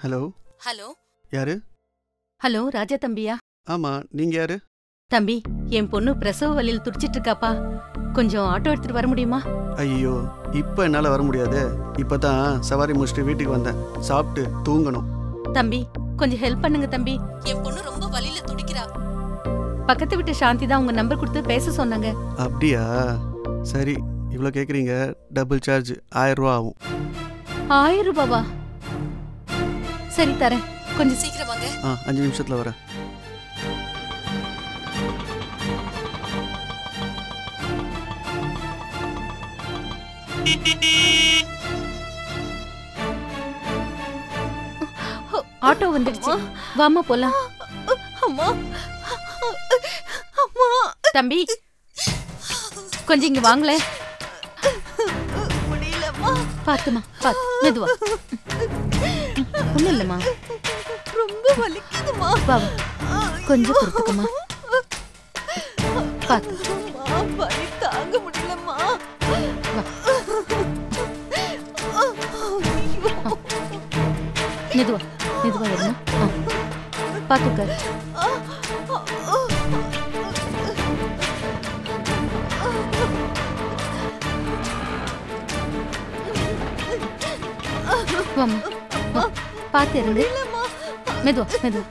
Hello hello யாரு? Hello ராஜா தம்பியா? ஆமா, நீங்க யாரு? தம்பி, என் பொண்ணு பிரசவ வலியில் துடிச்சிட்டு இருக்காப்பா. கொஞ்சம் ஆட்டோ எடுத்துட்டு வர முடியுமா? ஐயோ, இப்போ என்னால் வர முடியாது. இப்பதான் சவாரி முடிச்சுட்டு வீட்டுக்கு வந்தேன். சாப்பிட்டு தூங்கணும். தம்பி, கொஞ்சம் ஹெல்ப் பண்ணுங்க தம்பி. என் பொண்ணு ரொம்ப வலியில துடிக்கிறா. பக்கத்து வீட்டு சாந்தி தான் உங்க நம்பர் கொடுத்து பேச சொன்னாங்க. அப்படியா? சரி, இவ்வளோ கேட்குறீங்க. டபுள் சார்ஜ் 1000 ரூபா ஆகும். 1000 ரூபாவா? சரி தரேன், கொஞ்சம் சீக்கிரம் வாங்க. 5 நிமிஷத்தில் வரேன். ஆட்டோ வந்துடுச்சு, வாமா போலாம். அம்மா அம்மா தம்பி, கொஞ்சம் இங்க வாங்களேன். முடியலம்மா. பாத்துமா, பாத்து மெதுவா. ஒண்ணும் இல்லம்மா, ரொம்ப வலிக்குதுமா. வா கொஞ்சம் பொறுத்துக்குமா. பாத்து வலி தாங்க முடியலம்மா. மெதுவா மெதுவா வருமா. பாத்துக்க. வாமா, பாத்து இருந்து. மெதுவா மெதுவா.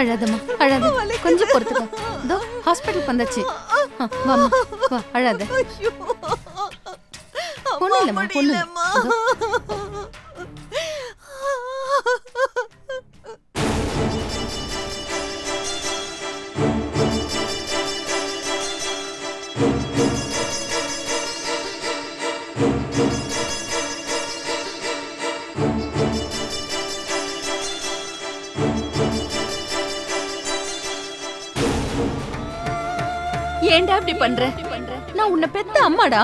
அழாதம்மா, அழாத. கொஞ்சம் பொறுத்துக்கோ. இதோ ஹாஸ்பிட்டல் வந்தாச்சு. வாமா, வா, அழாத. ஒண்ணும் இல்லம்மா, ஒண்ணும் இல்ல. ஏன்டா இப்படி பண்ற? நான் உன்னை பெத்த அம்மாடா.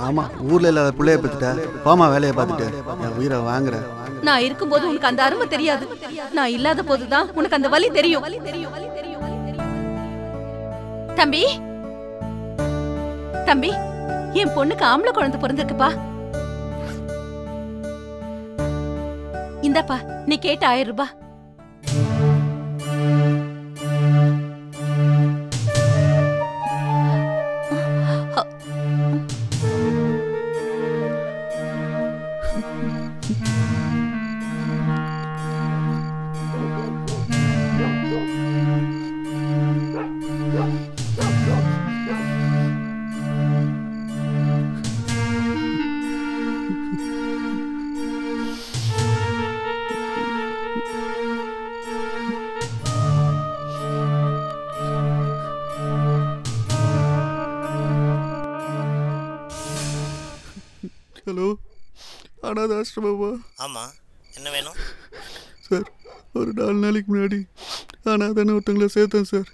ஆமா, ஊர்ல இல்லாத பிள்ளைய பெத்துட்ட. போமா வேலையை பார்த்துட்டு. என் உயிரை வாங்குற. நான் இருக்கும்போது உனக்கு அந்த அருமை தெரியாது. நான் இல்லாத போதுதான் உனக்கு அந்த வலி தெரியும். தம்பி, தம்பி, என் பொண்ணுக்கு ஆம்பளை குழந்தை பிறந்திருக்குப்பா. இந்தாப்பா, நீ கேட்ட 1000 ரூபாய். ஹலோ, அனாத ஆசிரமாவா? ஆமாம், என்ன வேணும் சார்? ஒரு 4 நாளைக்கு முன்னாடி அனாதன்னு ஒருத்தங்களை சேர்த்தேன் சார்.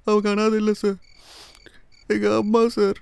அவங்க அனாதை இல்லை சார், எங்கள் அம்மா சார்.